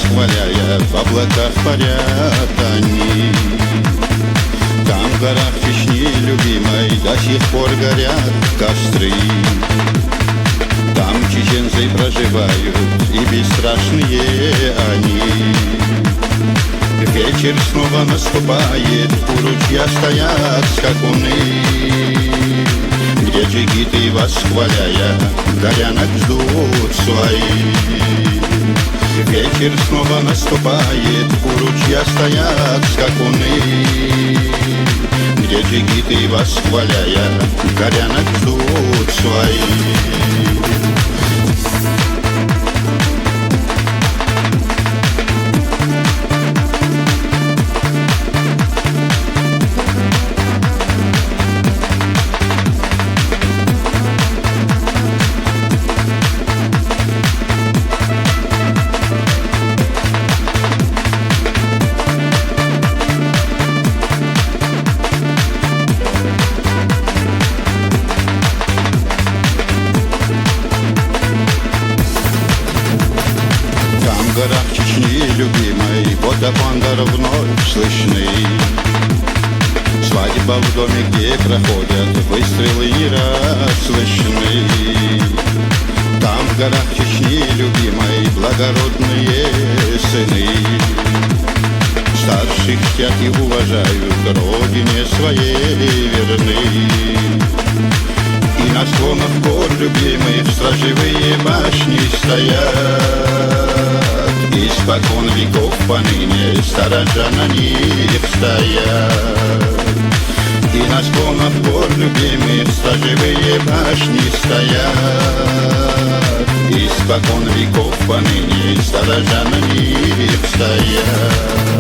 восхваляя, в облаках парят они. Там в горах Чечни любимой до сих пор горят костры. Там чеченцы проживают, и бесстрашные они. Вечер снова наступает, у ручья стоят скакуны, где джигиты, восхваляя, горянок ждут свои. Вечер снова наступает, у ручья стоят скакуны, где джигиты, восхваляя, горянок ждут свои. В горах Чечни любимой водопандор вновь слышны. Свадьба в доме, где проходят выстрелы, не раз слышны. Там в горах Чечни любимой благородные сыны старших чтят и уважают, родине своей верны. И на склонах гор любимых стражевые башни стоят, испокон веков поныне сторожа на них стоят. И на склонах гор любимых сторожевые башни стоят, испокон веков поныне сторожа на них стоят.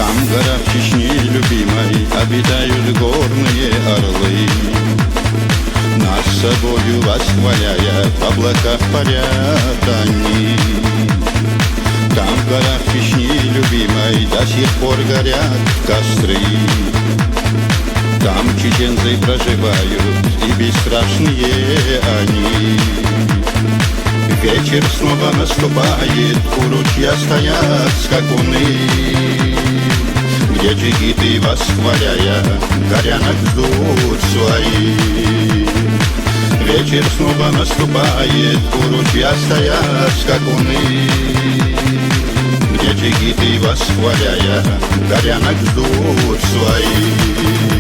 В горах Чечни любимой обитают горные орлы, нас собою восхваляя, в облаках парят они. Там в горах Чечни любимой до сих пор горят костры. Там чеченцы проживают, и бесстрашные они. Вечер снова наступает, у ручья стоят скакуны, где джигиты, восхваляя, горянок ждут свои. Вечер снова наступает, у ручья стоят скакуны, где джигиты, восхваляя, горянок ждут свои.